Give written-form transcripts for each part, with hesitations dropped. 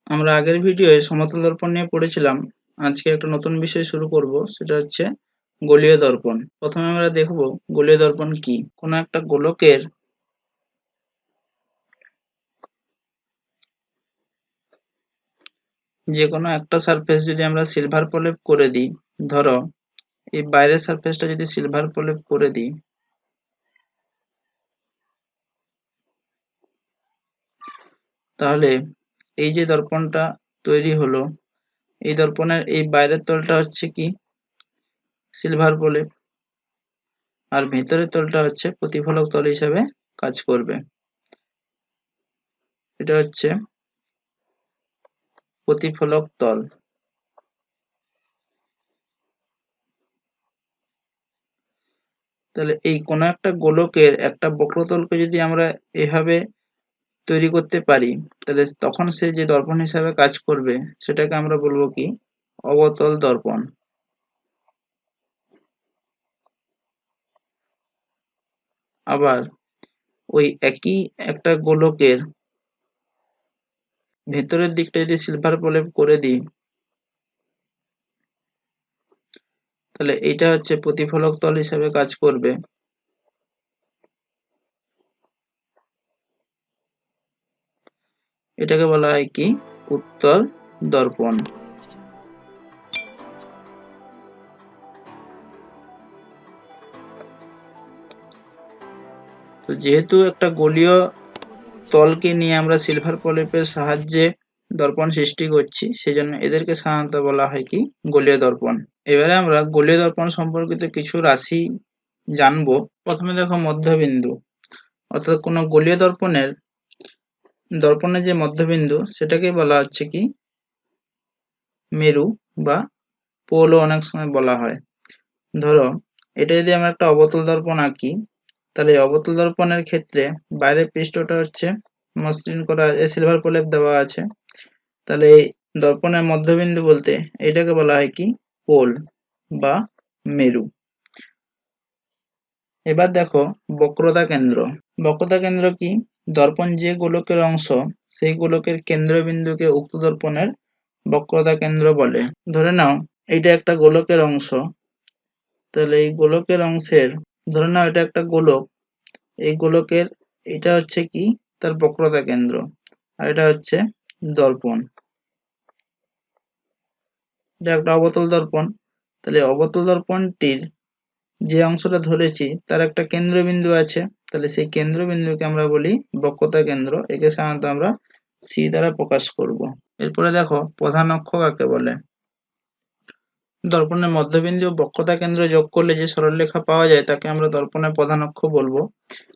আমরা আগের ভিডিওয়ে সমতল দর্পণ নিয়ে পড়েছিলাম। আজকে একটা নতুন বিষয় শুরু করব, সেটা হচ্ছে গোলীয় দর্পণ। প্রথমে আমরা দেখব গোলীয় দর্পণ কি। কোনো একটা গোলকের যে কোনো একটা সারফেস যদি আমরা সিলভার প্রলেপ করে দিই, ধরো এই বাইরের সারফেসটা যদি সিলভার প্রলেপ করে দিই, তাহলে এই যে দর্পণটা তৈরি হলো, এই দর্পণের এই বাইরের তলটা হচ্ছে কি সিলভার প্রলেপ, আর ভেতরের তলটা হচ্ছে প্রতিফলক তল হিসাবে কাজ করবে। এটা হচ্ছে প্রতিফলক তল। তাহলে এই কোনো একটা গোলকের একটা বক্রতলকে যদি আমরা এভাবে তৈরি করতে পারি, তাহলে তখন সে যে দর্পণ হিসাবে কাজ করবে সেটাকে আমরা বলবো কি অবতল দর্পণ। আবার ওই একই একটা গোলকের ভেতরের দিকটা যদি সিলভার প্রলেপ করে দিই, তাহলে এইটা হচ্ছে প্রতিফলক তল হিসাবে কাজ করবে। এটাকে বলা হয় কি উত্তল দর্পণ। তো যেহেতু একটা গোলীয় তলকে নিয়ে আমরা সিলভার প্রলেপের সাহায্যে দর্পণ সৃষ্টি করছি, সেজন্য এদেরকে সাধারণত বলা হয় কি গোলীয় দর্পণ। এবারে আমরা গোলীয় দর্পণ সম্পর্কিত কিছু রাশি জানবো। প্রথমে দেখো মধ্যবিন্দু, অর্থাৎ কোনো গোলীয় দর্পণের যে মধ্যবিন্দু সেটাকে বলা হচ্ছে কি মেরু বা পোলও অনেক সময় বলা হয়। ধরো এটা যদি আমরা একটা অবতল দর্পণ আঁকি, তাহলে অবতল দর্পণের ক্ষেত্রে বাইরের পৃষ্ঠটা হচ্ছে মসৃণ করা সিলভার প্রলেপ দেওয়া আছে। তাহলে এই দর্পণের মধ্যবিন্দু বলতে এটাকে বলা হয় কি পোল বা মেরু। এবার দেখো বক্রতা কেন্দ্র। বক্রতা কেন্দ্র কি? দর্পণ যে গোলকের অংশ, সেই গোলকের কেন্দ্রবিন্দুকে উক্ত দর্পণের বক্রতা কেন্দ্র বলে। ধরে নাও এইটা একটা গোলকের অংশ, তাহলে এই গোলকের অংশের, ধরে নাও এটা একটা গোলক, এই গোলকের এটা হচ্ছে কি তার বক্রতা কেন্দ্র, আর এটা হচ্ছে দর্পণ। এটা একটা অবতল দর্পণ, তাহলে অবতল দর্পণটির যে অংশটা ধরেছি তার একটা কেন্দ্রবিন্দু আছে, তাহলে সেই কেন্দ্রবিন্দুকে আমরা বলি বক্রতা কেন্দ্র। একে সাধারণত আমরা সি দ্বারা প্রকাশ করব। এরপরে দেখো প্রধান অক্ষ কাকে বলে। দর্পণের মধ্যবিন্দু ও বক্রতা কেন্দ্র যোগ করলে যে সরলরেখা পাওয়া যায় তাকে আমরা দর্পণের প্রধান অক্ষ বলবো।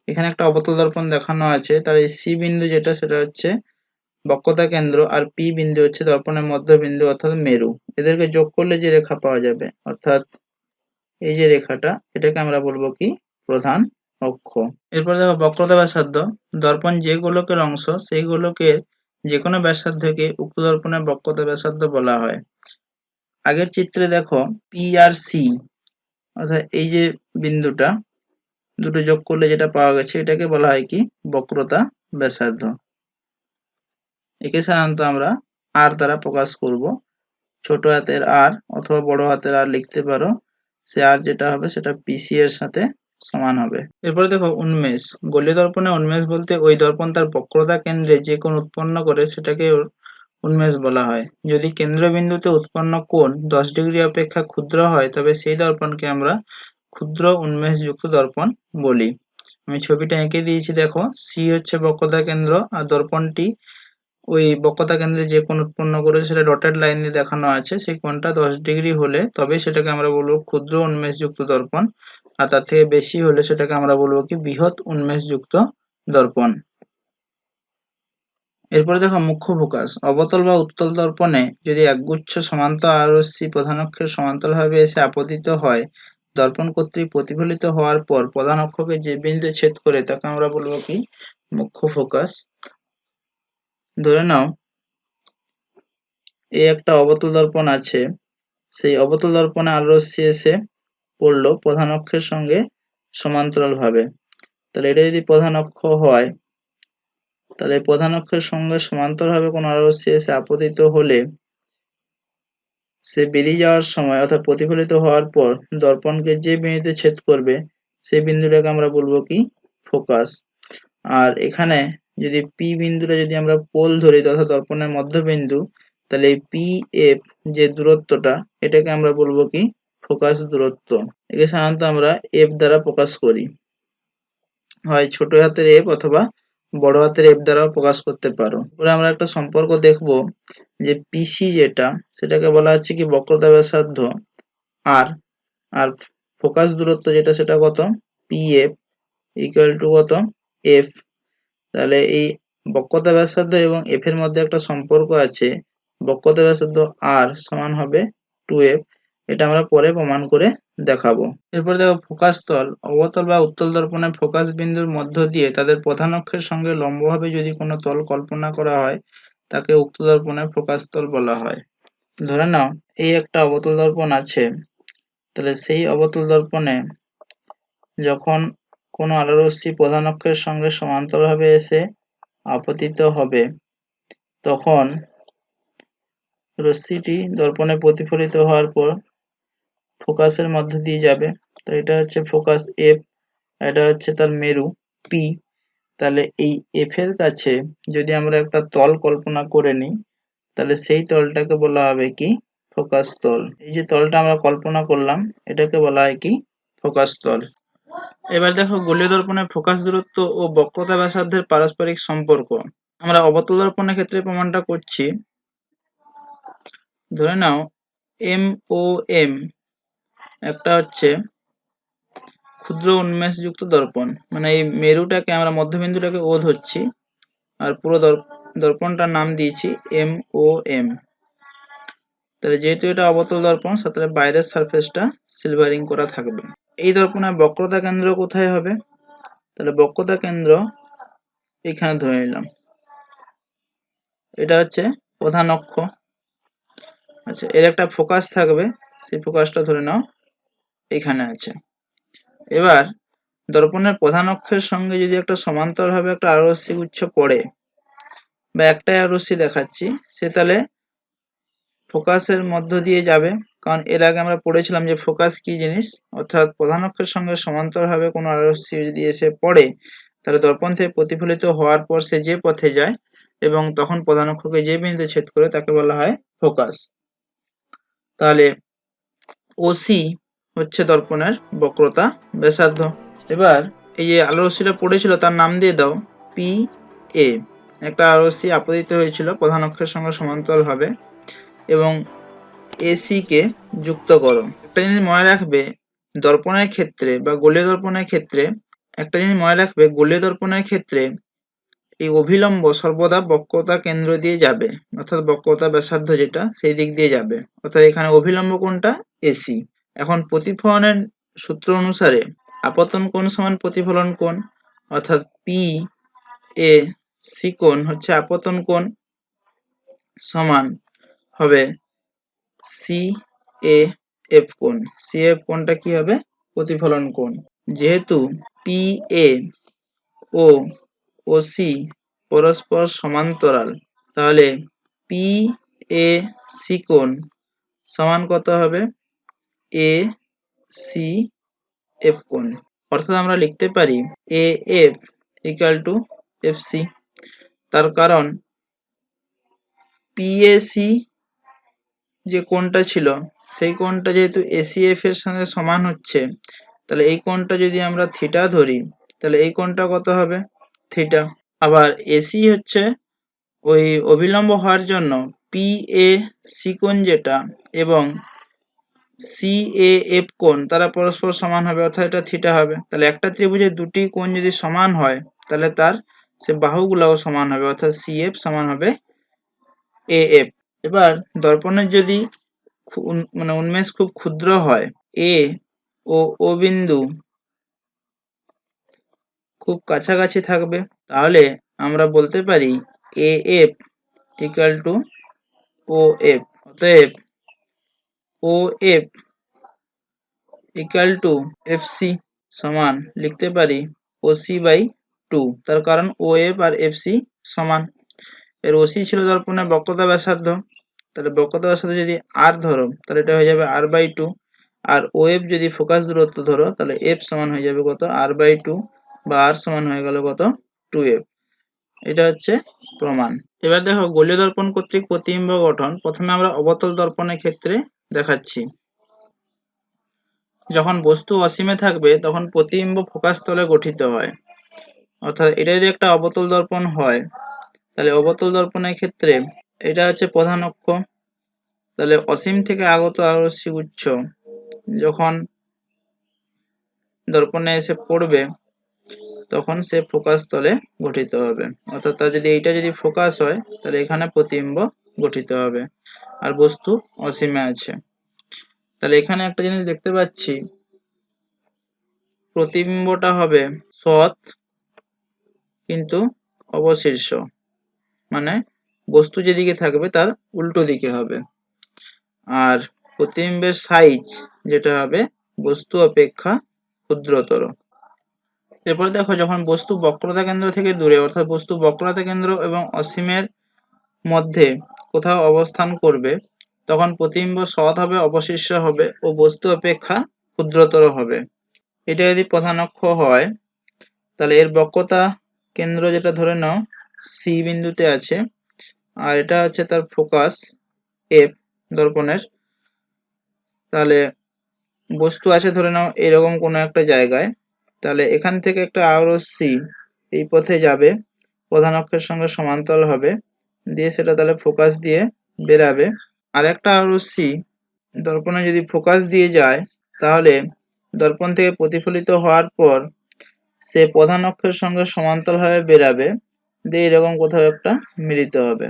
এখানে একটা অবতল দর্পণ দেখানো আছে, তার এই সি বিন্দু যেটা সেটা হচ্ছে বক্রতা কেন্দ্র, আর পি বিন্দু হচ্ছে দর্পণের মধ্যবিন্দু অর্থাৎ মেরু। এদেরকে যোগ করলে যে রেখা পাওয়া যাবে, অর্থাৎ এই যে রেখাটা, এটাকে আমরা বলবো কি প্রধান অক্ষ। এরপর দেখো বক্রতা ব্যাসার্ধ। দর্পণ যে গোলকের অংশ, সেই গোলকের যে কোনো ব্যাসার্ধকে উক্ত দর্পণের বক্রতা ব্যাসার্ধ বলা হয়। আগের চিত্রে দেখো পি আর সি, অর্থাৎ এই যে বিন্দুটা, দুটো যোগ করলে যেটা পাওয়া গেছে এটাকে বলা হয় কি বক্রতা ব্যাসার্ধ। একে সাধারণত আমরা আর দ্বারা প্রকাশ করব। ছোট হাতের আর অথবা বড় হাতের আর লিখতে পারো। সে আর যেটা হবে সেটা পিসি এর সাথে সমান হবে। এরপরে দেখো উন্মেষ। গোলীয় দর্পণে উন্মেষ বলতে ওই দর্পণ তার বক্রতা কেন্দ্রে যে কোণ উৎপন্ন করে সেটাকে উন্মেষ বলা হয়। যদি কেন্দ্রবিন্দুতে উৎপন্ন কোণ 10 ডিগ্রি অপেক্ষা ক্ষুদ্র হয়, তবে সেই দর্পণকে আমরা ক্ষুদ্র উন্মেষযুক্ত দর্পণ বলি। আমি ছবিটা এঁকে দিয়েছি দেখো, সি হচ্ছে বক্রতা কেন্দ্র, আর দর্পণটি ওই বক্রতা কেন্দ্রে যে কোণ উৎপন্ন করেছে সেটা ডটেড লাইন দিয়ে দেখানো আছে। সেই কোণটা 10 ডিগ্রি হলে তবে সেটাকে আমরা বলবো ক্ষুদ্র উন্মেষযুক্ত দর্পণ, আর তার থেকে বেশি হলে সেটাকে আমরা বলবো কি বৃহৎ উন্মেষযুক্ত দর্পণ। এরপরে দেখো মুখ্য ফোকাস। অবতল বা উত্তল দর্পণে যদি একগুচ্ছ সমান্তর আরশ্মি প্রধান অক্ষের সমান্তরালভাবে এসে আপতিত হয়, দর্পণ কর্তৃক প্রতিফলিত হওয়ার পর প্রধান অক্ষকে যে বিন্দুতে ছেদ করে তাকে আমরা বলবো কি মুখ্য ফোকাস। ধরে নাও এই একটা অবতল দর্পণ আছে, সেই অবতল দর্পণে আলোরশ্মি এসে পড়লো প্রধান অক্ষের সঙ্গে সমান্তরাল ভাবে, তাহলে এটা যদি প্রধান অক্ষ হয়, তাহলে প্রধান অক্ষের সঙ্গে সমান্তরালভাবে কোনো আলোকরশ্মি এসে আপতিত হলে সে বেরিয়ে যাওয়ার সময় অর্থাৎ প্রতিফলিত হওয়ার পর দর্পণকে যে বিন্দুতে ছেদ করবে সেই বিন্দুটাকে আমরা বলবো কি ফোকাস। আর এখানে যদি পি বিন্দুটা যদি আমরা পোল ধরি তথা দর্পণের মধ্যবিন্দু, তাহলে এই পি এফ যে দূরত্বটা এটাকে আমরা বলবো কি ফোকাস দূরত্ব। একে সাধারণত আমরা এফ দ্বারা প্রকাশ করি, হয় ছোট হাতের এফ অথবা বড় হাতের এফ দ্বারাও প্রকাশ করতে পারো। এরপরে আমরা একটা সম্পর্ক দেখব যে পিসি যেটা সেটাকে বলা হচ্ছে কি বক্রতা ব্যাসার্ধ, আর আর ফোকাস দূরত্ব যেটা সেটা কত পিএফ ইকুয়াল টু কত এফ। তাহলে এই বক্রতা ব্যাসার্ধ এবং এফ এর মধ্যে একটা সম্পর্ক আছে, বক্রতা ব্যাসার্ধ আর সমান হবে 2f। এটা আমরা পরে প্রমাণ করে দেখাবো। এরপর দেখো ফোকাস তল, অবতল বা উত্তল দর্পণের ফোকাস বিন্দুর মধ্য দিয়ে তাদের প্রধান অক্ষের সঙ্গে লম্বভাবে যদি কোনো তল কল্পনা করা হয় তাকে উক্ত দর্পণের ফোকাস তল বলা হয়। ধরে নাও এই একটা অবতল দর্পণ আছে, তাহলে সেই অবতল দর্পণে যখন কোনো আলোরশ্মি প্রধান অক্ষের সঙ্গে সমান্তরালভাবে এসে আপতিত হবে তখন রশ্মিটি দর্পণে প্রতিফলিত হওয়ার পর ফোকাসের মধ্য দিয়ে যাবে। তো এটা হচ্ছে ফোকাস এফ, এটা হচ্ছে তার মেরু পি। তাহলে এই এফ এর কাছে যদি আমরা একটা তল কল্পনা করে নিই তাহলে সেই তলটাকে বলা হবে কি ফোকাস তল। এই যে তলটা আমরা কল্পনা করলাম এটাকে বলা হয় কি ফোকাস তল। এবার দেখো গোলীয় দর্পণের ফোকাস দূরত্ব ও বক্রতা ব্যাসার্ধের পারস্পরিক সম্পর্ক আমরা অবতল দর্পণের ক্ষেত্রে প্রমাণটা করছি। ধরে নাও এম ও এম একটা হচ্ছে ক্ষুদ্র উন্মেষযুক্ত দর্পণ, মানে এই মেরুটাকে আমরা মধ্যবিন্দুটাকে ও ধরছি আর পুরো দর্পণটার নাম দিয়েছি এম ও এম। তাহলে যেহেতু এটা অবতল দর্পণ তাহলে বাইরের সারফেসটা সিলভারিং করা থাকবে। এই দর্পণের বক্রতা কেন্দ্র কোথায় হবে? তাহলে বক্রতা কেন্দ্র এখানে ধরে নিলাম, এটা হচ্ছে প্রধান অক্ষ। আচ্ছা, এর একটা ফোকাস থাকবে, সেই ফোকাসটা ধরে নাও এখানে আছে। এবার দর্পণের প্রধান অক্ষের সঙ্গে যদি একটা সমান্তরালভাবে একটা আলোরশ্মি গুচ্ছ পড়ে বা একটাই আলোরশ্মি দেখাচ্ছি, সে তাহলে ফোকাসের মধ্য দিয়ে যাবে, কারণ এর আগে আমরা পড়েছিলাম যে ফোকাস কি জিনিস, অর্থাৎ প্রধান অক্ষের সঙ্গে সমান্তরালভাবে কোনো আলোরশ্মি যদি এসে পড়ে তাহলে দর্পণ থেকে প্রতিফলিত হওয়ার পর সে যে পথে যায় এবং তখন প্রধান অক্ষকে যে বিন্দুতে ছেদ করে তাকে বলা হয় ফোকাস। তাহলে ওসি হচ্ছে দর্পণের বক্রতা ব্যাসার্ধ। এবার এই যে আলোরশ্মিটা পড়েছিল তার নাম দিয়ে দাও পি এ। একটা আলোরশ্মি আপতিত হয়েছিল প্রধান অক্ষের সঙ্গে সমান্তরালভাবে এবং এসি কে যুক্ত করো। একটা জিনিস মনে রাখবে দর্পণের ক্ষেত্রে বা গোলীয় দর্পণের ক্ষেত্রে, একটা জিনিস মনে রাখবে গোলীয় দর্পণের ক্ষেত্রে এই অভিলম্ব সর্বদা বক্রতা কেন্দ্র দিয়ে যাবে, অর্থাৎ বক্রতা ব্যাসার্ধ যেটা সেই দিক দিয়ে যাবে, অর্থাৎ এখানে অভিলম্ব কোণটা এসি। এখন প্রতিফলনের সূত্র অনুসারে আপতন কোণ সমান প্রতিফলন কোণ, অর্থাৎ পি এ সি কোণ হচ্ছে আপতন কোণ সমান হবে সি এ এফ কোণ। সি এফ কোণটা কি হবে? প্রতিফলন কোণ। যেহেতু পি এ ও ওসি পরস্পর সমান্তরাল তাহলে পি এ সি কোণ সমান কত হবে? এ সি এফ কোণ। অর্থাৎ আমরা লিখতে পারি A F equal to F C. তার কারণ পিএসি যে কোণটা ছিল সেই কোণটা যেহেতু এসিএফ এর সঙ্গে সমান হচ্ছে, তাহলে এই কোণটা যদি আমরা থিটা ধরি তাহলে এই কোণটা কত হবে? থিটা। আবার এসি হচ্ছে ওই অভিলম্ব হওয়ার জন্য পি এ সি কোণ যেটা এবং সি এ এফ কোণ তারা পরস্পর সমান হবে, অর্থাৎ এটা থিটা হবে। তাহলে একটা ত্রিভুজের দুটি কোণ যদি সমান হয় তাহলে তার সে বাহুগুলোও সমান হবে, অর্থাৎ সি এফ সমান হবে এ এফ। এবার দর্পণের যদি মানে উন্মেষ খুব ক্ষুদ্র হয়, এ ও ও বিন্দু খুব কাছাকাছি থাকবে, তাহলে আমরা বলতে পারি A F equal to O F. অতএব O F equal to F C সমান লিখতে পারি ও সি বাই টু, তার কারণ ও এফ আর এফ সি সমান। এর ওসি ছিল দর্পণের বক্রতা ব্যাসার্ধ, তাহলে বক্রতা ব্যাসার্ধ যদি আর ধরো তাহলে এটা হয়ে যাবে আর বাই টু, আর ও এফ যদি ফোকাস দূরত্ব ধরো তাহলে এফ সমান হয়ে যাবে কত আর বাই টু, বা আর সমান হয়ে গেল কত টু এফ। এটা হচ্ছে প্রমাণ। এবার দেখো গোলীয় দর্পণ কর্তৃক প্রতিবিম্ব গঠন প্রথমে আমরা অবতল দর্পণের ক্ষেত্রে দেখাচ্ছি। যখন বস্তু অসীমে থাকবে তখন প্রতিবিম্ব ফোকাস তলে গঠিত হয়, অর্থাৎ এটা যদি একটা অবতল দর্পণ হয় তাহলে অবতল দর্পণের ক্ষেত্রে এটা হচ্ছে প্রধান অক্ষ, তাহলে অসীম থেকে আগত আরশ্মি উচ্চ যখন দর্পণে এসে পড়বে তখন সে ফোকাস তলে গঠিত হবে, অর্থাৎ তার যদি এইটা যদি ফোকাস হয় তাহলে এখানে প্রতিবিম্ব গঠিত হবে আর বস্তু অসীমে আছে। তাহলে এখানে একটা জিনিস দেখতে পাচ্ছি, প্রতিবিম্বটা হবে সৎ কিন্তু অবশীর্ষ, মানে বস্তু যেদিকে থাকবে তার উল্টো দিকে হবে, আর প্রতিবিম্বের সাইজ যেটা হবে বস্তু অপেক্ষা ক্ষুদ্রতর। এরপরে দেখো যখন বস্তু বক্রতা কেন্দ্র থেকে দূরে, অর্থাৎ বস্তু বক্রতা কেন্দ্র এবং অসীমের মধ্যে কোথাও অবস্থান করবে তখন প্রতিবিম্ব সৎ হবে, অবশিষ্ট হবে ও বস্তু অপেক্ষা ক্ষুদ্রতর হবে। এটা যদি প্রধান অক্ষ হয় তাহলে এর বক্রতা কেন্দ্র যেটা ধরে নাও সি বিন্দুতে আছে, আর এটা হচ্ছে তার ফোকাস এফ দর্পণের। তাহলে বস্তু আছে ধরে নাও এরকম কোনো একটা জায়গায়, তাহলে এখান থেকে একটা আরশ্মি এই পথে যাবে, প্রধান অক্ষের সঙ্গে সমান্তরাল হবে, দিয়ে সেটা তাহলে ফোকাস দিয়ে বেরাবে। আর একটা আরশ্মি দর্পণে যদি ফোকাস দিয়ে যায় তাহলে দর্পণ থেকে প্রতিফলিত হওয়ার পর সে প্রধান অক্ষের সঙ্গে সমান্তরালভাবে বেরাবে, দিয়ে এরকম কোথাও একটা মিলিত হবে।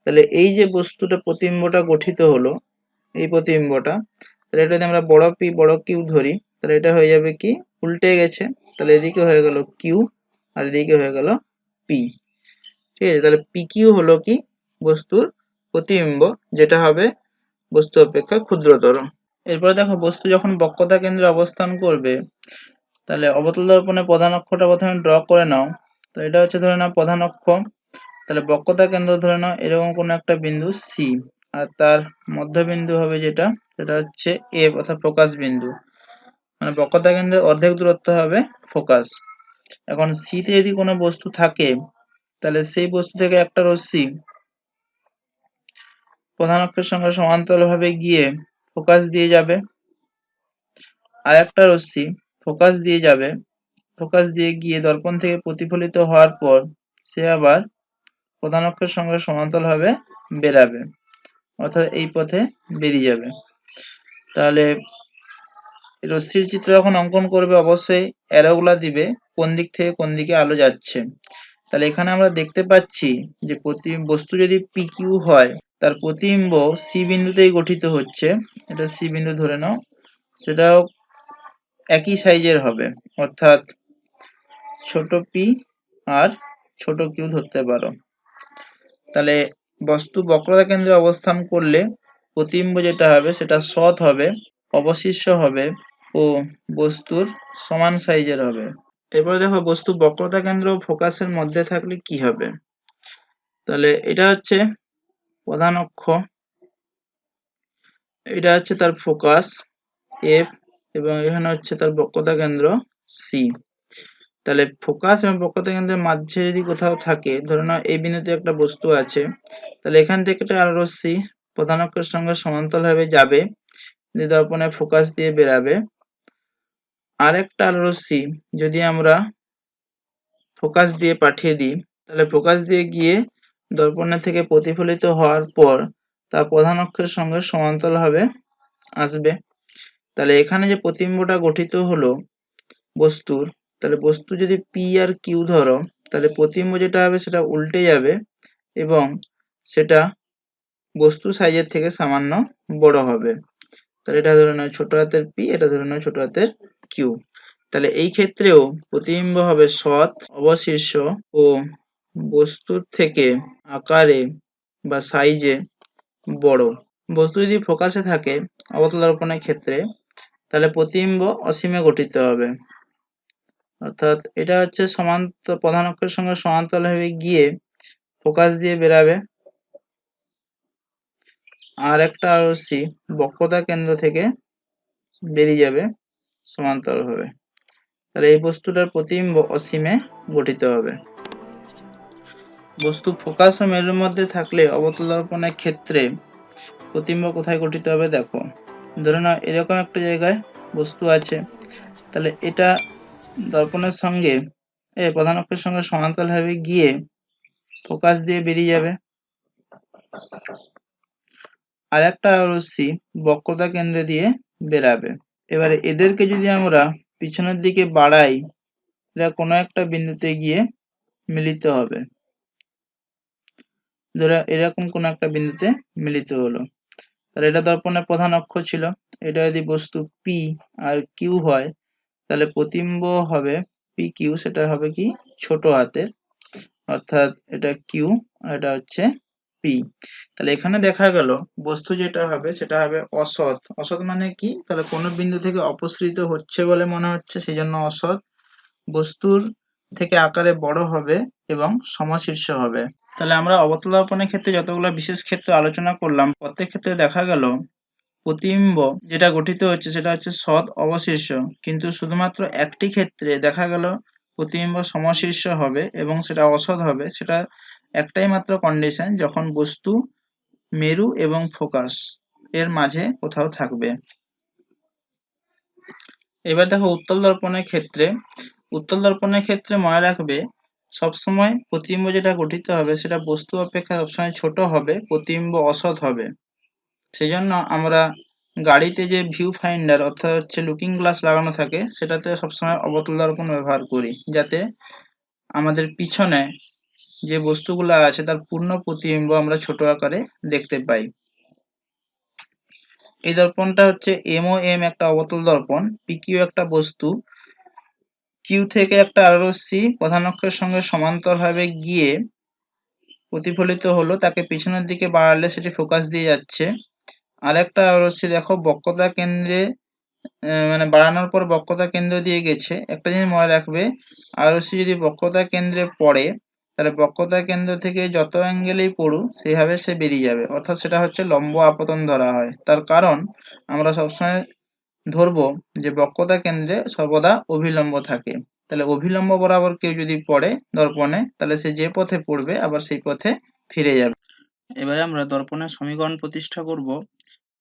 তাহলে এই যে বস্তুটা প্রতিবিম্বটা গঠিত হলো, এই প্রতিবিম্বটা, তাহলে এটা যদি আমরা বড় পি বড় কিউ ধরি তাহলে এটা হয়ে যাবে কি উল্টে গেছে, তাহলে এদিকে হয়ে গেল কিউ আর এদিকে হয়ে গেল পি। ঠিক আছে, তাহলে পি কিউ হলো কি বস্তুর প্রতিবিম্ব, যেটা হবে বস্তু অপেক্ষা ক্ষুদ্রতর। এরপরে দেখো বস্তু যখন বক্রতা কেন্দ্রে অবস্থান করবে তাহলে অবতল দর্পণে প্রধান অক্ষটা প্রথমে ড্র করে নাও। তো এটা হচ্ছে ধরে নাও প্রধান অক্ষ, তাহলে বক্রতা কেন্দ্র ধরে নাও এরকম কোনো একটা বিন্দু সি, আর তার মধ্যবিন্দু হবে যেটা সেটা হচ্ছে এ অর্থাৎ ফোকাস বিন্দু, মানে বক্রতা কেন্দ্রের অর্ধেক দূরত্ব হবে ফোকাস। এখন সি তে যদি কোনো বস্তু থাকে তাহলে সেই বস্তু থেকে একটা রশ্মি প্রধান অক্ষের সঙ্গে সমান্তরালভাবে গিয়ে ফোকাস দিয়ে যাবে, আর একটা রশ্মি ফোকাস দিয়ে যাবে, ফোকাস দিয়ে গিয়ে দর্পণ থেকে প্রতিফলিত হওয়ার পর সে আবার প্রধান অক্ষের সঙ্গে সমান্তরালভাবে বেরাবে, অর্থাৎ এই পথে বেরিয়ে যাবে। তাহলে রশ্মির চিত্র যখন অঙ্কন করবে অবশ্যই অ্যারোগুলা দিবে কোন দিক থেকে কোন দিকে আলো যাচ্ছে। তাহলে এখানে আমরা দেখতে পাচ্ছি যে বস্তু যদি পি কিউ হয় তার প্রতিবিম্ব সি বিন্দুতেই গঠিত হচ্ছে, এটা সি বিন্দু ধরে নাও, সেটাও একই সাইজের হবে, অর্থাৎ ছোট পি আর ছোট কিউ ধরতে পারো। তাহলে বস্তু বক্রতা কেন্দ্রে অবস্থান করলে প্রতিবিম্ব যেটা হবে সেটা সৎ হবে, অবশিষ্ট হবে ও বস্তুর সমান সাইজের হবে। এরপরে দেখো বস্তু বক্রতা কেন্দ্র ও ফোকাসের মধ্যে থাকলে কি হবে। তাহলে এটা হচ্ছে প্রধান অক্ষ, এটা হচ্ছে তার ফোকাস এফ এবং এখানে হচ্ছে তার বক্রতা কেন্দ্র সি। তাহলে ফোকাস এবং বক্রতা কেন্দ্রের মাঝে যদি কোথাও থাকে, ধরে নাও এই বিন্দুতে একটা বস্তু আছে, তাহলে এখান থেকে একটা আলো রশ্মি প্রধান অক্ষের সঙ্গে সমান্তরালভাবে যাবে, দিয়ে দর্পণে ফোকাস দিয়ে বেরাবে। আরেকটা আলো রশ্মি যদি আমরা ফোকাস দিয়ে পাঠিয়ে দিই তাহলে ফোকাস দিয়ে গিয়ে দর্পণে থেকে প্রতিফলিত হওয়ার পর তা প্রধান অক্ষের সঙ্গে সমান্তরালভাবে আসবে। তাহলে এখানে যে প্রতিবিম্বটা গঠিত হলো বস্তুর, তাহলে বস্তু যদি পি আর কিউ ধরো তাহলে প্রতিবিম্ব যেটা হবে সেটা উল্টে যাবে এবং সেটা বস্তু সাইজের থেকে সামান্য বড় হবে। তাহলে এটা ধরে নাও ছোট হাতের পি, এটা ধরে নাও ছোট হাতের কিউ। তাহলে এই ক্ষেত্রেও প্রতিবিম্ব হবে সৎ, অবশিষ্ট ও বস্তুর থেকে আকারে বা সাইজে বড়। বস্তু যদি ফোকাসে থাকে অবতল দর্পণের ক্ষেত্রে তাহলে প্রতিবিম্ব অসীমে গঠিত হবে, অর্থাৎ এটা হচ্ছে প্রধান অক্ষের সঙ্গে সমান্তরালভাবে গিয়ে ফোকাস দিয়ে বেরাবে, আর একটা রশ্মি বক্রতা কেন্দ্র থেকে বেরিয়ে যাবে সমান্তরালভাবে। তাহলে এই বস্তুটার প্রতিবিম্ব অসীমে গঠিত হবে। বস্তু ফোকাস ও মেরুর মধ্যে থাকলে অবতল দর্পণের ক্ষেত্রে প্রতিবিম্ব কোথায় গঠিত হবে দেখো। ধরে নাও এরকম একটা জায়গায় বস্তু আছে, তাহলে এটা দর্পণের সঙ্গে প্রধান অক্ষের সঙ্গে সমান্তরালভাবে গিয়ে ফোকাস দিয়ে বেরিয়ে যাবে, আর একটা রশ্মি বক্রতা কেন্দ্র দিয়ে বেরাবে। এবারে এদেরকে যদি আমরা পিছনের দিকে বাড়াই, এরা কোনো একটা বিন্দুতে গিয়ে মিলিত হবে। ধরো এরকম কোন একটা বিন্দুতে মিলিত হলো, তাহলে এটা দর্পণের প্রধান অক্ষ ছিল। এটা যদি বস্তু পি আর কিউ হয়, তাহলে প্রতিবিম্ব হবে পি কিউ, সেটা হবে কি ছোট হাতের, অর্থাৎ এটা কিউ আর এটা হচ্ছে পি। তাহলে এখানে দেখা গেল বস্তু যেটা হবে সেটা হবে অসৎ। অসৎ মানে কি, তাহলে কোনো বিন্দু থেকে অপসৃত হচ্ছে বলে মনে হচ্ছে, সেই জন্য অসৎ। বস্তুর থেকে আকারে বড় হবে এবং সমশীর্ষ হবে। তাহলে আমরা অবতল দর্পণের ক্ষেত্রে যতগুলো বিশেষ ক্ষেত্রে আলোচনা করলাম, প্রত্যেক ক্ষেত্রে দেখা গেল প্রতিবিম্ব যেটা গঠিত হচ্ছে সেটা হচ্ছে সৎ অবশীর্ষ, কিন্তু শুধুমাত্র একটি ক্ষেত্রে দেখা গেল প্রতিবিম্ব সমশীর্ষ হবে এবং সেটা অসৎ হবে। সেটা একটাই মাত্র কন্ডিশন, যখন বস্তু মেরু এবং ফোকাস এর মাঝে কোথাও থাকবে। এবার দেখো উত্তল দর্পণের ক্ষেত্রে। উত্তল দর্পণের ক্ষেত্রে মনে রাখবে সবসময় প্রতিবিম্ব যেটা গঠিত হবে সেটা বস্তু অপেক্ষা সবসময় ছোট হবে, প্রতিবিম্ব অসৎ হবে। সেই জন্য আমরা গাড়িতে যে ভিউ ফাইন্ডার অর্থাৎ হচ্ছে লুকিং গ্লাস লাগানো থাকে, সেটাতে সবসময় অবতল দর্পণ ব্যবহার করি, যাতে আমাদের পিছনে যে বস্তুগুলো আছে তার পূর্ণ প্রতিবিম্ব আমরা ছোট আকারে দেখতে পাই। এই দর্পণটা হচ্ছে MOM একটা অবতল দর্পণ। PQ একটা বস্তু, কিউ থেকে একটা আলো রশ্মি প্রধান অক্ষের সঙ্গে সমান্তরালভাবে গিয়ে প্রতিফলিত হলো, তাকে পিছনের দিকে বাড়ালে সেটি ফোকাস দিয়ে যাচ্ছে। আর একটা রশ্মি দেখো বক্রতা কেন্দ্রে মানে বাড়ানোর পর বক্রতা কেন্দ্র দিয়ে গেছে। একটা জিনিস মনে রাখবে, আর রশ্মি যদি বক্রতা কেন্দ্রে পড়ে, তাহলে বক্রতা কেন্দ্র থেকে যত অ্যাঙ্গেলেই পড়ুক সেইভাবে সে বেরিয়ে যাবে, অর্থাৎ সেটা হচ্ছে লম্ব আপতন ধরা হয়। তার কারণ আমরা সবসময় ধরবো যে বক্রতা কেন্দ্রে সর্বদা অভিলম্ব থাকে। তাহলে অভিলম্ব বরাবর কেউ যদি পড়ে দর্পণে, তাহলে সে যে পথে পড়বে আবার সেই পথে ফিরে যাবে। এবারে আমরা দর্পণের সমীকরণ প্রতিষ্ঠা করব।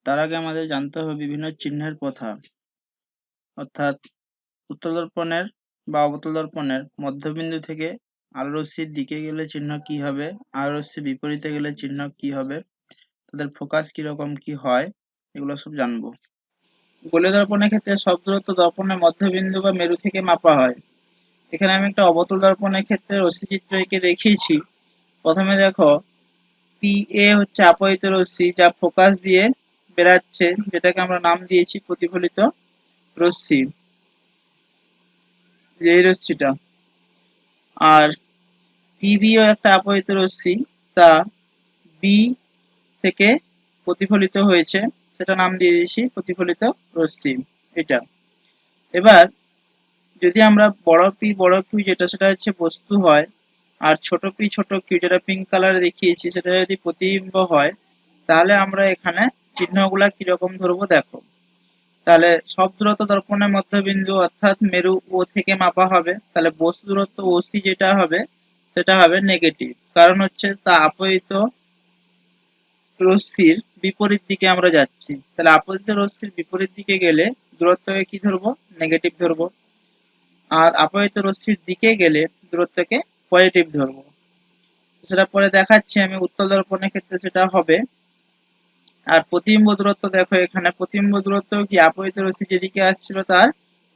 তার আগে আমাদের জানতে হবে বিভিন্ন চিহ্নের কথা, অর্থাৎ উত্তল দর্পণের বা অবতল দর্পণের মধ্যবিন্দু থেকে আলো রশ্মির দিকে গেলে চিহ্ন কি হবে, আলো রশ্মির বিপরীতে গেলে চিহ্ন কি হবে, তাদের ফোকাস কিরকম কি হয়, এগুলো সব জানবো। গোলীয় দর্পণের ক্ষেত্রে সব দূরত্ব দর্পণের মধ্যবিন্দু বা মেরু থেকে মাপা হয়। এখানে আমি একটা অবতল দর্পণের ক্ষেত্রে রশ্মি চিত্র এঁকে দেখিয়েছি। প্রথমে দেখো PA হচ্ছে আপতিত রশ্মি, যা ফোকাস দিয়ে বেরাচ্ছে, যেটাকে আমরা নাম দিয়েছি প্রতিফলিত রশ্মি, এই রশ্মিটা। আর PB ও একটা আপতিত রশ্মি, তা B থেকে প্রতিফলিত হয়েছে, সেটা নাম দিয়ে দিয়েছি প্রতিফলিত রশ্মি, এটা। এবার যদি আমরা বড় পি বড় কিউ যেটা সেটা হচ্ছে বস্তু হয়, আর ছোট পি ছোট কিউ যেটা পিঙ্ক কালারে দেখিয়েছি সেটা যদি প্রতিবিম্ব হয়, তাহলে আমরা এখানে চিহ্নগুলা কিরকম ধরবো দেখো। তাহলে সব দূরত্ব দর্পণের মধ্যবিন্দু অর্থাৎ মেরু ও থেকে মাপা হবে, তাহলে বস্তু দূরত্ব ওসি যেটা হবে সেটা হবে নেগেটিভ, কারণ হচ্ছে তা আপতিত রশ্মির বিপরীত দিকে আমরা যাচ্ছি। তাহলে আপতিত রশ্মির বিপরীত দিকে গেলে দূরত্বকে কি ধরবো, নেগেটিভ ধরবো, আর আপতিত রশ্মির দিকে গেলে দূরত্বকে পজিটিভ ধরবো। সেটা পরে দেখাচ্ছি আমি উত্তল দর্পণের ক্ষেত্রে সেটা হবে। আর প্রতিবিম্ব দূরত্ব দেখো, এখানে প্রতিবিম্ব দূরত্ব কি আপতিত রশ্মি যেদিকে আসছিল তার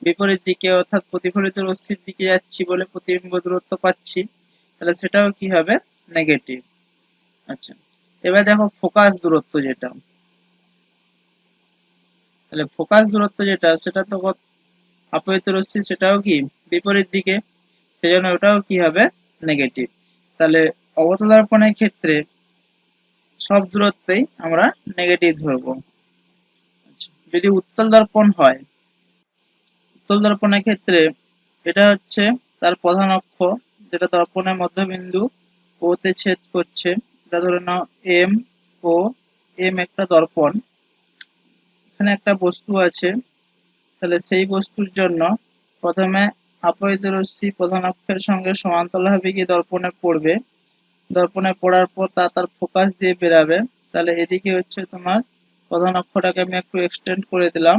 বিপরীত দিকে, অর্থাৎ প্রতিফলিত রশ্মির দিকে যাচ্ছি বলে প্রতিবিম্ব দূরত্ব পাচ্ছি, তাহলে সেটাও কি হবে, নেগেটিভ। আচ্ছা, এবার দেখো ফোকাস দূরত্ব যেটা, তাহলে ফোকাস দূরত্ব যেটা সেটা তো আপতিত রশ্মি, সেটাও কি বিপরীত দিকে, সেজন্য ওটাও কি হবে, নেগেটিভ। তাহলে অবতল দর্পণের ক্ষেত্রে সব দূরত্বেই আমরা নেগেটিভ ধরবো। যদি উত্তল দর্পণ হয়, উত্তল দর্পণের ক্ষেত্রে এটা হচ্ছে তার প্রধান অক্ষ, যেটা দর্পণের মধ্যবিন্দু ও তে ছেদ করছে। এটা ধরে নাও এম ও, এম একটা দর্পণ। এখানে একটা বস্তু আছে, তাহলে সেই বস্তুর জন্য প্রথমে আপতিত রশ্মি প্রধান অক্ষের সঙ্গে সমান্তরালভাবে গিয়ে দর্পণে পড়বে। দর্পণে পড়ার পর তা তার ফোকাস দিয়ে বেরাবে। তাহলে এদিকে হচ্ছে তোমার প্রধান অক্ষটাকে আমি একটু এক্সটেন্ড করে দিলাম,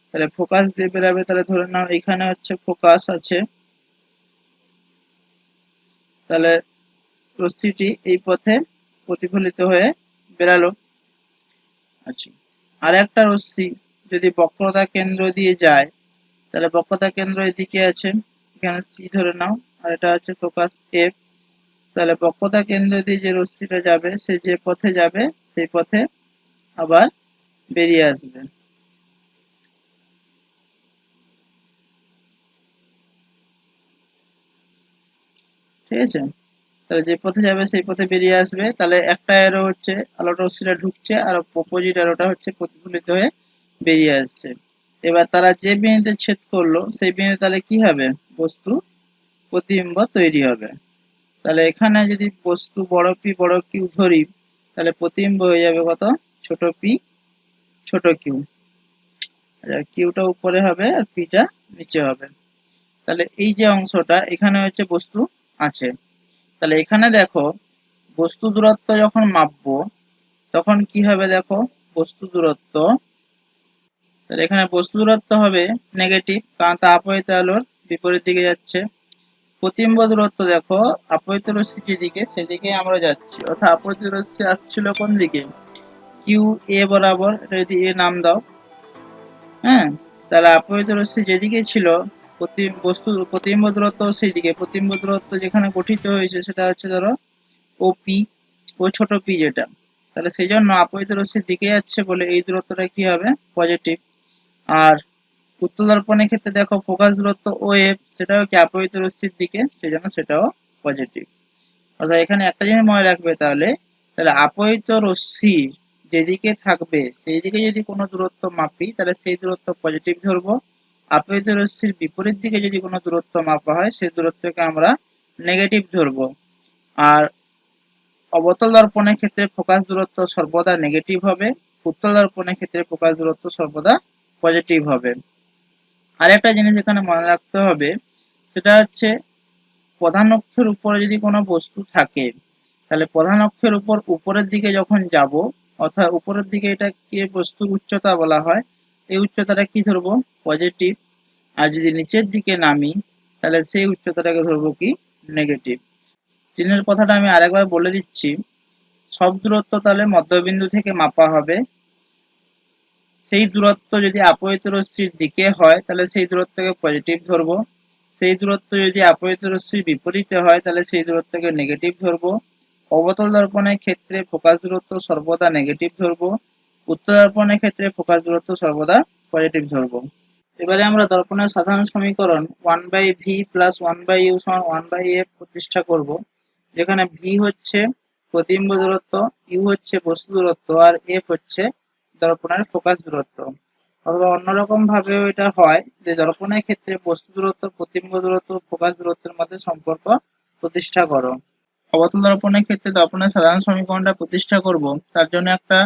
তাহলে ফোকাস দিয়ে বেরাবে। তাহলে ধরে নাও এখানে হচ্ছে ফোকাস আছে, তাহলে রশ্মিটি এই পথে প্রতিফলিত হয়ে বেরালো। আচ্ছা, আর একটা রশ্মি যদি বক্রতা কেন্দ্র দিয়ে যায়, তাহলে বক্রতা কেন্দ্র এদিকে আছে, এখানে সি ধরে নাও, আর এটা হচ্ছে ফোকাস এফ। তাহলে বক্রতা কেন্দ্র দিয়ে যে রশ্মিটা যাবে, সে যে পথে যাবে সেই পথে আবার বেরিয়ে আসবে। ঠিক আছে, তাহলে যে পথে যাবে সেই পথে বেরিয়ে আসবে। তাহলে একটা অ্যারো হচ্ছে আলোটা রশ্মিটা ঢুকছে, আর অপোজিট অ্যারোটা হচ্ছে প্রতিফলিত হয়ে বেরিয়ে আসছে। এবার তারা যে বিন্দুতে ছেদ করলো সেই বিন্দুতে তাহলে কি হবে, বস্তু প্রতিবিম্ব তৈরি হবে। তাহলে এখানে যদি বস্তু বড় পি বড় কিউ ধরি, তাহলে প্রতিবিম্ব হয়ে যাবে কত, ছোট পি ছোট কিউ। কিউটা উপরে হবে আর পিটা নিচে হবে। তাহলে এই যে অংশটা এখানে হচ্ছে বস্তু আছে। তাহলে এখানে দেখো বস্তু দূরত্ব যখন মাপবো তখন কি হবে, দেখো বস্তু দূরত্ব, তাহলে এখানে বস্তু দূরত্ব হবে নেগেটিভ, কারণ তা আপতিত আলোর বিপরীত দিকে যাচ্ছে। প্রতিবিম্ব দূরত্ব দেখো আপতিত রশ্মি যেদিকে সেদিকে আমরা যাচ্ছি, অর্থাৎ আপতিত রশ্মি আসছিল কোন দিকে, কিউ এ বরাবর। এটা যদি এ নাম দাও, হ্যাঁ, তাহলে আপতিত রশ্মি যেদিকে ছিল বস্তু প্রতিবিম্ব দূরত্ব সেই দিকে। প্রতিবিম্ব দূরত্ব যেখানে গঠিত হয়েছে সেটা হচ্ছে ধরো ওপি, ও ছোট পি যেটা, তাহলে সেই জন্য আপতিত রশ্মির দিকে যাচ্ছে বলে এই দূরত্বটা কি হবে, পজিটিভ। আর উত্তল দর্পণের ক্ষেত্রে দেখো ফোকাস দূরত্ব ও এফ, সেটাও কি আপতিত রশ্মির দিকে, সেই জন্য সেটাও পজিটিভ। অর্থাৎ এখানে একটা জিনিস মনে রাখবে তাহলে, তাহলে আপতিত রশ্মি যেদিকে থাকবে সেই দিকে যদি কোনো দূরত্ব মাপি তাহলে সেই দূরত্ব পজিটিভ ধরবো। আপতিত রশ্মির বিপরীত দিকে যদি কোনো দূরত্ব মাপা হয় সেই দূরত্বকে আমরা নেগেটিভ ধরবো। আর অবতল দর্পণের ক্ষেত্রে ফোকাস দূরত্ব সর্বদা নেগেটিভ হবে, উত্তল দর্পণের ক্ষেত্রে ফোকাস দূরত্ব সর্বদা পজিটিভ হবে। আর একটা জিনিস এখানে মনে রাখতে হবে, সেটা হচ্ছে প্রধান অক্ষের উপরে যদি কোনো বস্তু থাকে, তাহলে প্রধান অক্ষের উপর উপরের দিকে যখন যাব, অর্থাৎ উপরের দিকে এটাকে বস্তুর উচ্চতা বলা হয়, এই উচ্চতাটা কি ধরবো, পজিটিভ। আর যদি নিচের দিকে নামি তাহলে সেই উচ্চতাটাকে ধরবো কি, নেগেটিভ। চিহ্নের কথাটা আমি আরেকবার বলে দিচ্ছি, সব দূরত্ব তাহলে মধ্যবিন্দু থেকে মাপা হবে। সেই দূরত্ব যদি আপতিত রশ্মির দিকে হয় তাহলে সেই দূরত্বকে পজিটিভ ধরবো। সেই দূরত্ব যদি আপতিত রশ্মির বিপরীতে হয় তাহলে সেই দূরত্বকে নেগেটিভ ধরবো। অবতল দর্পণের ক্ষেত্রে ফোকাস দূরত্ব সর্বদা নেগেটিভ ধরবো। উত্তল দর্পণের ক্ষেত্রে ফোকাস দূরত্ব সর্বদা পজিটিভ ধরবো। এবারে আমরা দর্পণের সাধারণ সমীকরণ 1/v প্লাস 1/u সমান 1/f প্রতিষ্ঠা করব, যেখানে v হচ্ছে প্রতিবিম্ব দূরত্ব, u হচ্ছে বস্তু দূরত্ব, আর f হচ্ছে দর্পণের ফোকাস দূরত্ব। অথবা অন্যরকম ভাবেও এটা হয় যে দর্পণের ক্ষেত্রে বস্তু দূরত্ব, প্রতিবিম্ব দূরত্ব, ফোকাস দূরত্বের মধ্যে সম্পর্ক প্রতিষ্ঠা করো। অবতল দর্পণের ক্ষেত্রে দর্পণের সাধারণ সমীকরণটা প্রতিষ্ঠা করব, তার জন্য একটা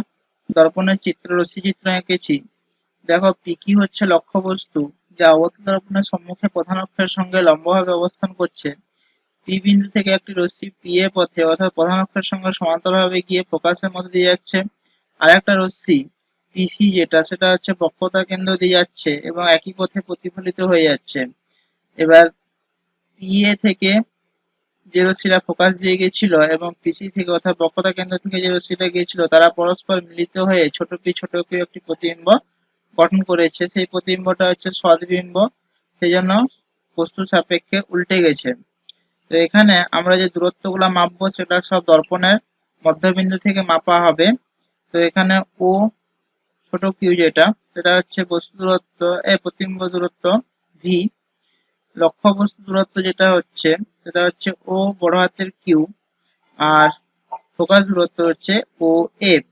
দর্পণের রশ্মি চিত্র এঁকেছি। দেখো পিকি হচ্ছে লক্ষ্যবস্তু, যা অবতল দর্পণের সম্মুখে প্রধান অক্ষের সঙ্গে লম্বভাবে অবস্থান করছে। পি বিন্দু থেকে একটি রশ্মি পি এ পথে অর্থাৎ প্রধান অক্ষের সঙ্গে সমান্তরালভাবে গিয়ে ফোকাসের মধ্যে দিয়ে যাচ্ছে। আর একটা রশ্মি পিসি যেটা, সেটা হচ্ছে বক্রতা কেন্দ্র দিয়ে যাচ্ছে এবং একই পথে প্রতিফলিত হয়ে যাচ্ছে। এবার পি এ থেকে যে রশ্মিটা ফোকাস দিয়ে গেছিল এবং পিসি থেকে অর্থাৎ বক্রতা কেন্দ্র থেকে যে রশ্মিটা গিয়েছিল তারা পরস্পর মিলিত হয়ে ছোট পি একটি প্রতিবিম্ব গঠন করেছে। সেই প্রতিবিম্বটা হচ্ছে সদ্বিম্ব, সেই জন্য বস্তুর সাপেক্ষে উল্টে গেছে। তো এখানে আমরা যে দূরত্বগুলো মাপবো সেটা সব দর্পণের মধ্যবিন্দু থেকে মাপা হবে। তো এখানে ও ছোট কিউ যেটা, সেটা হচ্ছে বস্তু দূরত্ব, প্রতিবিম্ব দূরত্ব ভি। লক্ষ্যবস্তু দূরত্ব যেটা হচ্ছে সেটা হচ্ছে ও বড় হাতের কিউ, আর ফোকাস দূরত্ব হচ্ছে ও এফ।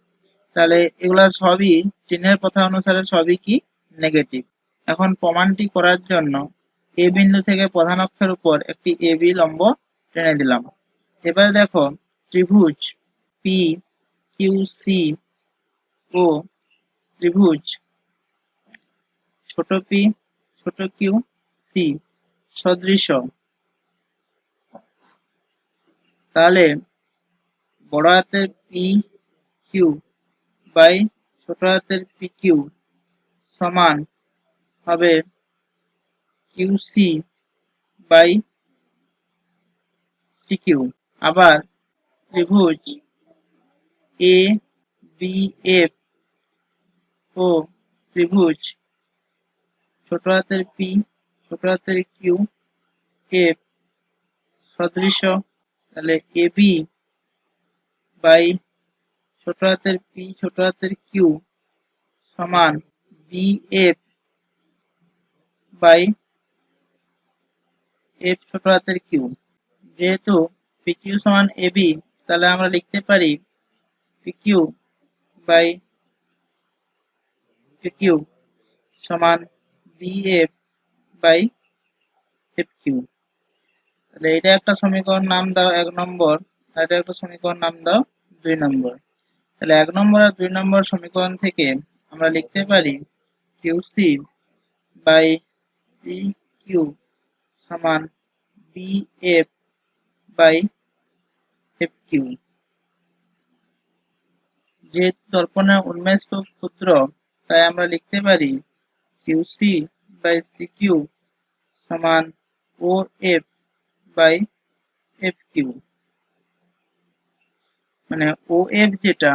তাহলে এগুলা সবই চিহ্নের কথা অনুসারে সবই কি, নেগেটিভ। এখন প্রমাণটি করার জন্য এ বিন্দু থেকে প্রধান অক্ষের উপর একটি এবি লম্ব টেনে দিলাম। এবার দেখো ত্রিভুজ পি কিউ সি ও ত্রিভুজ ছোট পি ছোট কিউ সি সদৃশ, তাহলে বড় হাতের পি কিউ বাই ছোট হাতের পি কিউ সমান হবে Q C by C Q. আবার ত্রিভুজ এ বি এফ ও ত্রিভুজ ছোট হাতের পি ছোট হাতের কিউ এফ সদৃশ, তাহলে এ বি বাই ছোট হাতের পি ছোট হাতের কিউ সমান বি এফ বাই এফ ছোট হাতের কিউ। যেহেতু পি কিউ সমান এ বি, তাহলে আমরা লিখতে পারি P Q by P Q সমান B F by F Q. তাহলে এটা একটা সমীকরণ নাম দাও 1 নম্বর, আর এটা একটা সমীকরণ নাম দাও 2 নম্বর। তাহলে 1 নম্বর আর 2 নম্বর সমীকরণ থেকে আমরা লিখতে পারি Q C by C Q সমান B F by F Q. যেহেতু দর্পণের উন্মেষ খুব ক্ষুদ্র, তাই আমরা লিখতে পারি Q C by C Q সমান O F by F Q. মানে ও এফ যেটা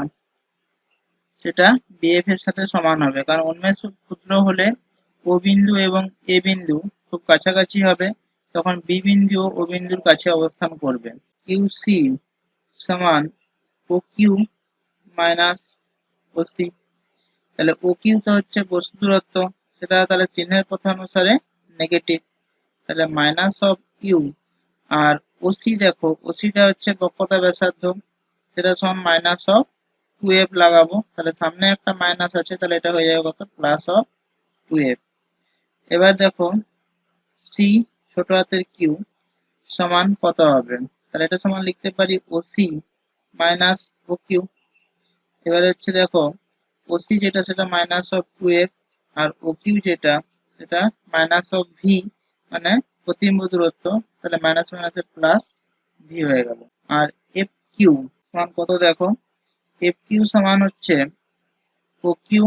সেটা বিএফ এর সাথে সমান হবে, কারণ উন্মেষ খুব ক্ষুদ্র হলে ও বিন্দু এবং এ বিন্দু খুব কাছাকাছি হবে, তখন বি বিন্দু ও বিন্দুর কাছে অবস্থান করবে। কিউ সি সমান ও কিউ মাইনাস ও সি। তাহলে ও কিউ তো হচ্ছে বস্তু দূরত্ব, সেটা তাহলে চিহ্নের কথা অনুসারে নেগেটিভ, তাহলে মাইনাস অফ ইউ। আর ওসি দেখো, ওসিটা হচ্ছে বক্রতা ব্যাসার্ধ, সেটা সমান মাইনাস অফ 2f লাগাবো, তাহলে সামনে একটা মাইনাস আছে, তাহলে এটা হয়ে যাবে কত প্লাস অফ 2f। এবার দেখো সি ছোট হাতের কিউ সমান কত হবে, তাহলে এটা সমান লিখতে পারি ওসি মাইনাস ও কিউ। এবার হচ্ছে দেখো ওসি যেটা সেটা মাইনাস অফ 2f, আর ও কিউ যেটা সেটা মাইনাস অফ ভি, মানে প্রতিবিম্ব দূরত্ব, তাহলে মাইনাস মাইনাসে প্লাস ভি হয়ে গেল। আর এফ কিউ সমান কত দেখো, এফ কিউ সমান হচ্ছে ও কিউ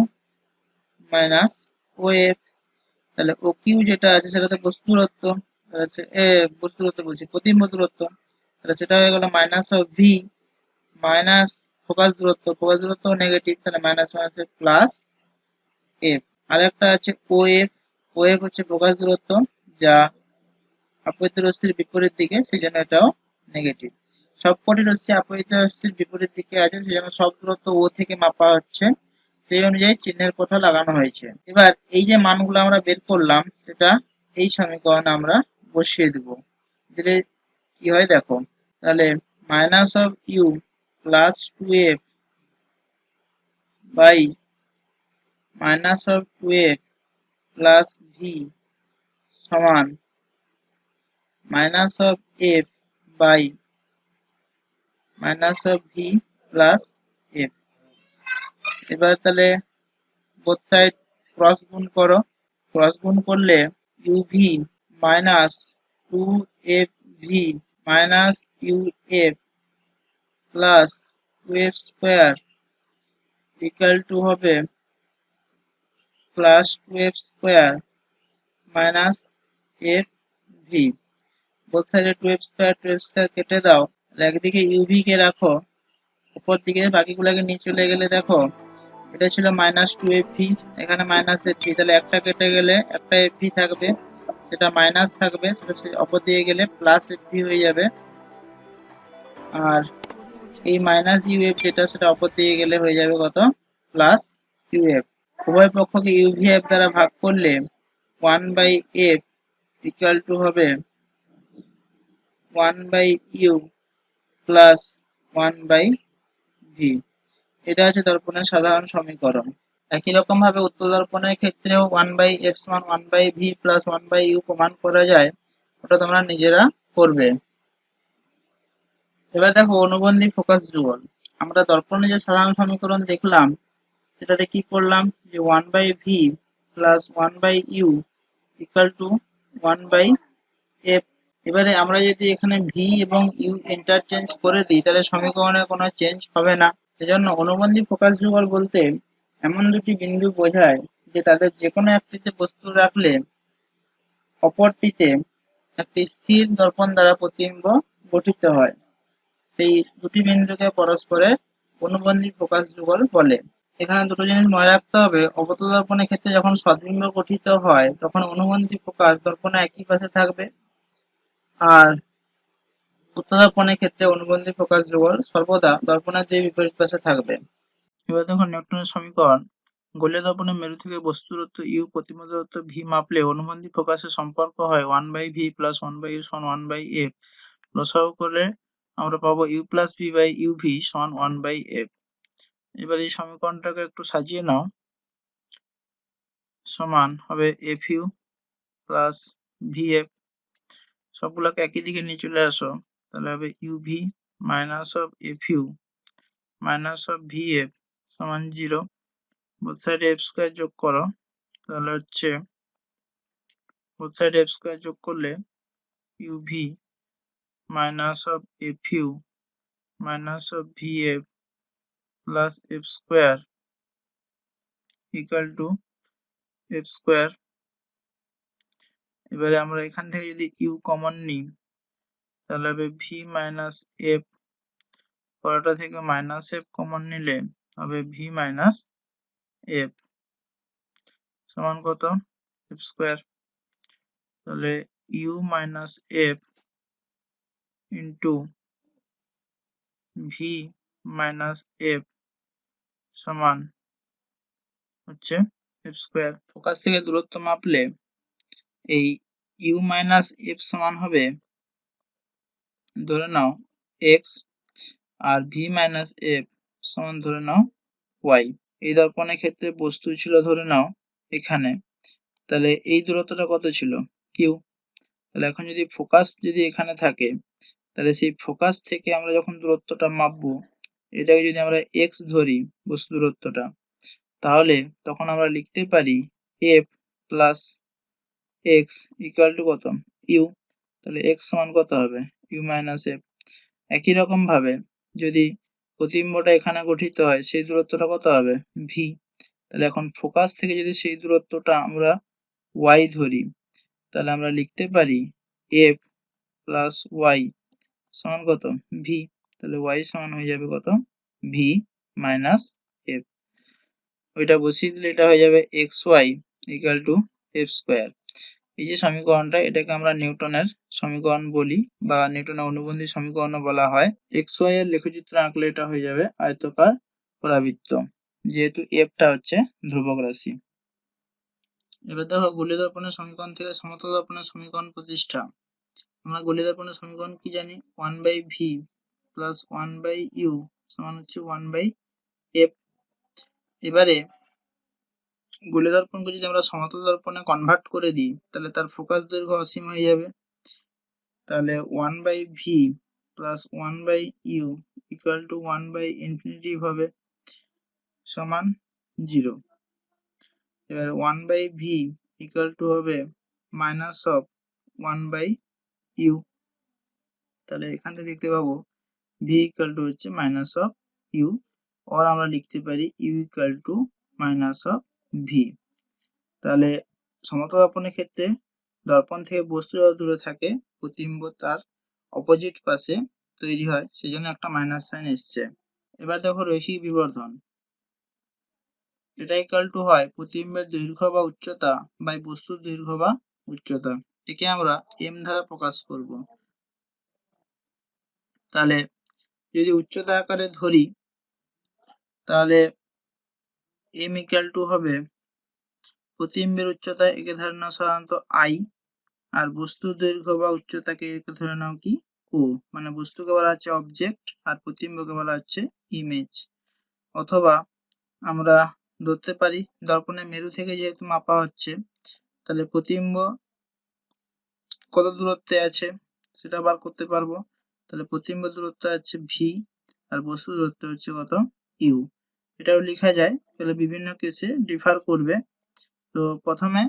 মাইনাস ও এফ। তাহলে ও কিউ যেটা আছে সেটা তো বস্তু দূরত্ব, বস্তু দূরত্ব বলছি প্রতিবিম্ব দূরত্ব, তাহলে সেটা হয়ে গেল minus of V minus focus দূরত্ব নেগেটিভ, তাহলে মাইনাস মাইনাসে প্লাস এফ। আর একটা আছে ও এফ, ও এফ হচ্ছে ফোকাস দূরত্ব যা আপতিত রশ্মির বিপরীত দিকে, সেই জন্য এটাও নেগেটিভ। সবকটি রশ্মি আপতিত রশ্মির বিপরীত দিকে আছে, সেই জন্য সব দূরত্ব ও থেকে মাপা হচ্ছে, সেই অনুযায়ী চিহ্নের কথা লাগানো হয়েছে। এবার এই যে মানগুলো আমরা বের করলাম সেটা এই সমীকরণে আমরা বসিয়ে দেব, দিলে কি হয় দেখো, তাহলে minus of U plus 2f by minus of 2f plus V সমান minus of F by minus of V plus F. এবার তাহলে বোথ সাইড ক্রস গুণ করো, ক্রস গুণ করলে UV minus 2fv minus UF plus 2f square equal to হবে plus 2f square minus F V. Both সাইডে 2f square কেটে দাও, একদিকে ইউভি কে রাখো, উপর দিকে বাকিগুলোকে নিয়ে চলে গেলে দেখো এটা ছিল মাইনাস 2fv, এখানে মাইনাস এফভি, তাহলে একটা কেটে গেলে একটা এফভি থাকবে, সেটা মাইনাস থাকবে, সেটা অপর দিকে গেলে প্লাস এফভি হয়ে যাবে। আর এই মাইনাস ইউএফ যেটা সেটা অপর দিকে গেলে হয়ে যাবে কত প্লাস ইউএফ। উভয় পক্ষকে ইউভিএফ দ্বারা ভাগ করলে 1/f ইকুয়াল টু হবে 1/u প্লাস 1/v। এটা হচ্ছে দর্পণের সাধারণ সমীকরণ। একই রকম ভাবে উত্তল দর্পণের ক্ষেত্রেও 1/f সমান 1/v প্লাস 1/u প্রমাণ করা যায়, ওটা তোমরা নিজেরা করবে। এবার দেখো অনুবন্ধী ফোকাস যুগল। আমরা দর্পণে যে সাধারণ সমীকরণ দেখলাম সেটাতে কি করলাম, যে 1/v plus 1/u equal to 1/f। এবারে আমরা যদি এখানে ভি এবং ইউ ইন্টারচেঞ্জ করে দিই তাহলে সমীকরণে কোনো চেঞ্জ হবে না। সেজন্য অনুবন্ধী ফোকাস যুগল বলতে এমন দুটি বিন্দু বোঝায় যে তাদের যে কোনো একটিতে বস্তু রাখলে অপরটিতে একটি স্থির দর্পণ দ্বারা প্রতিবিম্ব গঠিত হয়। সেই দুটি বিন্দুকে পরস্পরের অনুবন্ধী ফোকাস যুগল বলে। এখানে দুটো জিনিস মনে রাখতে হবে, অবতল দর্পণের ক্ষেত্রে যখন সদ্বিম্ব গঠিত হয় তখন অনুবন্ধী ফোকাস দর্পণের একই পাশে থাকবে, আর উত্তল দর্পণের ক্ষেত্রে অনুবন্ধী ফোকাস যুগল সর্বদা দর্পণের দুই বিপরীত পাশে থাকবে। এবার দেখো নিউটনের সমীকরণ, গোলীয় দর্পণের মেরু থেকে বস্তু দূরত্ব ইউ প্রতিবিম্ব দূরত্ব ভি মাপলে অনুবন্ধী ফোকাসের সম্পর্ক হয় 1/v প্লাস 1/u সমান 1/f। লসাগু করলে আমরা পাবো u plus v by uv সমান 1/f। এবার এই সমীকরণটাকে একটু সাজিয়ে নাও, সমান হবে fu প্লাস vf। সবগুলোকে একই দিকে নিয়ে চলে আসো, তাহলে হবে uv minus of fu minus of vf সমান 0। বোথ সাইডে f স্কয়ার যোগ করো, তাহলে হচ্ছে বোথ সাইডে f স্কয়ার যোগ করলে uv minus of fu minus of vf plus f square equal to f square. এবারে আমরা এখান থেকে যদি u কমন নিই তাহলে হবে v মাইনাস f, পরেরটা থেকে মাইনাস f কমন নিলে হবে v মাইনাস f সমান কত, f স্কয়ার। তাহলে u minus f into v minus f সমান হচ্ছে f স্কয়ার। ফোকাস থেকে দূরত্ব মাপলে এই u মাইনাস f সমান হবে ধরে নাও x, আর v মাইনাস f সমান ধরে নাও y। এই দর্পণের ক্ষেত্রে বস্তু ছিল ধরে নাও এখানে, তাহলে এই দূরত্বটা কত ছিল, q। তাহলে এখন যদি ফোকাস যদি এখানে থাকে তাহলে সেই ফোকাস থেকে আমরা যখন দূরত্বটা মাপবো, এটাকে যদি আমরা x ধরি বস্তু দূরত্বটা, তাহলে তখন আমরা লিখতে পারি f plus x equal to কত, u। তাহলে x সমান কত হবে, u মাইনাস f। একই রকম ভাবে যদি প্রতিবিম্বটা এখানে গঠিত হয় সেই দূরত্বটা কত হবে, v। তাহলে এখন ফোকাস থেকে যদি সেই দূরত্বটা আমরা y ধরি তাহলে আমরা লিখতে পারি f প্লাস y সমান কত, v। তাহলে y সমান হয়ে যাবে কত, v মাইনাস f। ওইটা বসিয়ে দিলে এটা হয়ে যাবে xy equal to f square. এই যে সমীকরণটা, এটাকে আমরা নিউটনের সমীকরণ বলি বা নিউটনের অনুবন্ধী সমীকরণও বলা হয়। xy এর লেখচিত্র আঁকলে এটা হয়ে যাবে আয়তকার পরাবৃত্ত, যেহেতু f টা হচ্ছে ধ্রুবক রাশি। এবার দেখো গোলীয় দর্পণের সমীকরণ থেকে সমতল দর্পণের সমীকরণ প্রতিষ্ঠা। আমরা গোলীয় দর্পণের সমীকরণ কি জানি, 1/v প্লাস 1/u সমান হচ্ছে 1/f। এবারে গোলীয় দর্পণকে যদি আমরা সমতল দর্পণে কনভার্ট করে দিই তাহলে তার ফোকাস দৈর্ঘ্য অসীম হয়ে যাবে। তাহলে 1/v plus 1/u equal to 1/infinity হবে সমান 0। এবার 1/v ইকুয়াল টু হবে মাইনাস অফ 1/u। তাহলে এখান থেকে দেখতে পাবো v ইকুয়াল টু হচ্ছে মাইনাস অফ u, আর আমরা লিখতে পারি u equal to minus of v। তাহলে সমতল দর্পণের ক্ষেত্রে দর্পণ থেকে বস্তু যত দূরে থাকে প্রতিবিম্ব তার অপোজিট পাশে তৈরি হয়, সেই জন্য একটা মাইনাস সাইন এসছে। এবার দেখো রৈখিক বিবর্ধন, এটা ইকুয়াল টু হয় প্রতিবিম্বের দৈর্ঘ্য বা উচ্চতা বাই বস্তুর দৈর্ঘ্য বা উচ্চতা। একে আমরা m দ্বারা প্রকাশ করব। তাহলে যদি উচ্চতা আকারে ধরি তাহলে m ইকুয়াল টু হবে প্রতিবিম্বের উচ্চতা, একে ধরে নাও সাধারণত i, আর বস্তুর দৈর্ঘ্য বা উচ্চতাকে একে ধরে নাও কি o। মানে বস্তুকে বলা হচ্ছে অবজেক্ট আর প্রতিবিম্বকে বলা হচ্ছে ইমেজ। অথবা আমরা ধরতে পারি দর্পণের মেরু থেকে যেহেতু মাপা হচ্ছে, তাহলে প্রতিবিম্ব কত দূরত্বে আছে সেটা বার করতে পারবো। তাহলে প্রতিবিম্ব দূরত্ব আছে ভি আর বস্তু দূরত্ব হচ্ছে কত ইউ। এটাও লেখা যায়, তাহলে বিভিন্ন কেসে ডিফার করবে। তো প্রথমে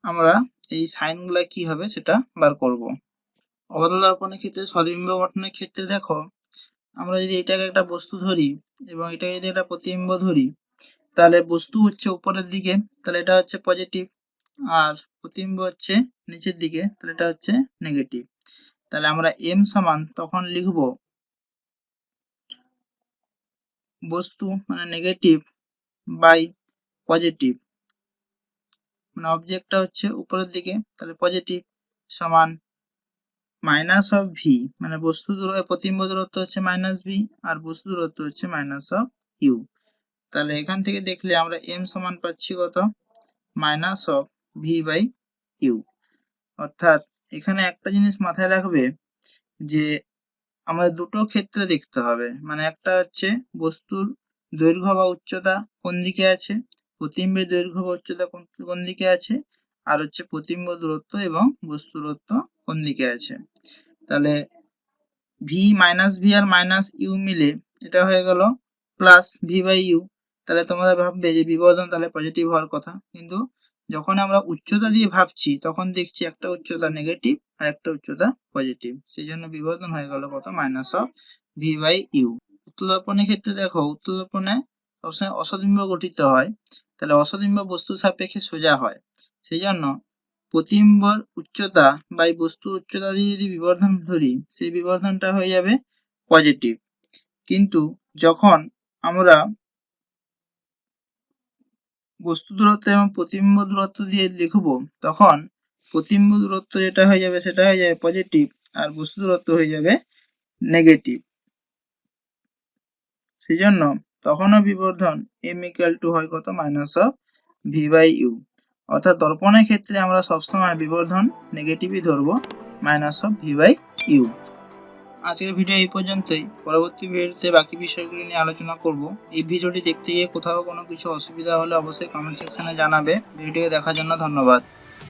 আমরা এই সাইনগুলা কি হবে সেটা বার করব। অবতল দর্পণের ক্ষেত্রে সদিবিম্ব গঠনের ক্ষেত্রে দেখো, আমরা যদি এটাকে একটা বস্তু ধরি এবং এটাকে যদি একটা প্রতিবিম্ব ধরি, তাহলে বস্তু হচ্ছে উপরের দিকে, তাহলে এটা হচ্ছে পজিটিভ, আর প্রতিবিম্ব হচ্ছে নিচের দিকে, তাহলে এটা হচ্ছে নেগেটিভ। তাহলে আমরা এম সমান তখন লিখব বস্তু মানে নেগেটিভ বাই পজিটিভ, মানে অবজেক্টটা হচ্ছে উপরের দিকে, তাহলে পজিটিভ সমান মাইনাস অফ ভি, মানে বস্তু প্রতিবিম্ব দূরত্ব হচ্ছে মাইনাস ভি আর বস্তু দূরত্ব হচ্ছে মাইনাস অফ ইউ। তাহলে এখান থেকে দেখলে আমরা এম সমান পাচ্ছি কত minus of V by U. অর্থাৎ এখানে একটা জিনিস মাথায় রাখবে যে আমাদের দুটো ক্ষেত্রে দেখতে হবে, মানে একটা হচ্ছে বস্তুর দৈর্ঘ্য বা উচ্চতা কোন দিকে আছে, প্রতিবিম্বের দৈর্ঘ্য বা উচ্চতা কোন দিকে আছে, আর হচ্ছে প্রতিবিম্ব দূরত্ব এবং বস্তু দূরত্ব কোন দিকে আছে। তাহলে ভি মাইনাস ভি আর মাইনাস ইউ মিলে এটা হয়ে গেল প্লাস ভি বাই ইউ। তাহলে তোমরা ভাববে যে বিবর্ধন তাহলে পজিটিভ হওয়ার কথা, কিন্তু যখন আমরা উচ্চতা দিয়ে ভাবছি তখন দেখছি একটা উচ্চতা নেগেটিভ আর একটা উচ্চতা পজিটিভ, সেই জন্য বিবর্ধন হয়ে গেল কত minus of V by U. উত্তল দর্পণের ক্ষেত্রে দেখো, উত্তল দর্পণে সবসময় অসদিম্ব গঠিত হয়, তাহলে অসদিম্ব বস্তুর সাপেক্ষে সোজা হয়, সেই জন্য প্রতিবিম্বর উচ্চতা বাই বস্তুর উচ্চতা দিয়ে যদি বিবর্ধন ধরি, সেই বিবর্ধনটা হয়ে যাবে পজিটিভ। কিন্তু যখন আমরা বস্তু দূরত্ব এবং প্রতিবিম্ব দূরত্ব দিয়ে লিখব, তখন প্রতিবিম্ব দূরত্ব যেটা হয়ে যাবে সেটা হয়ে যাবে পজিটিভ আর বস্তু দূরত্ব হয়ে যাবে নেগেটিভ। সেই জন্য তখনও বিবর্ধন m ইকুয়াল টু হয় কত minus of V by U. অর্থাৎ দর্পণের ক্ষেত্রে আমরা সবসময় বিবর্ধন নেগেটিভই ধরবো, minus of V by U. আজকের ভিডিও এই পর্যন্তই। পরবর্তী ভিডিওতে বাকি বিষয়গুলি নিয়ে আলোচনা করব। এই ভিডিওটি দেখতে গিয়ে কোথাও কোনো কিছু অসুবিধা হলে অবশ্যই কমেন্ট সেকশনে জানাবে। ভিডিওটি দেখার জন্য ধন্যবাদ।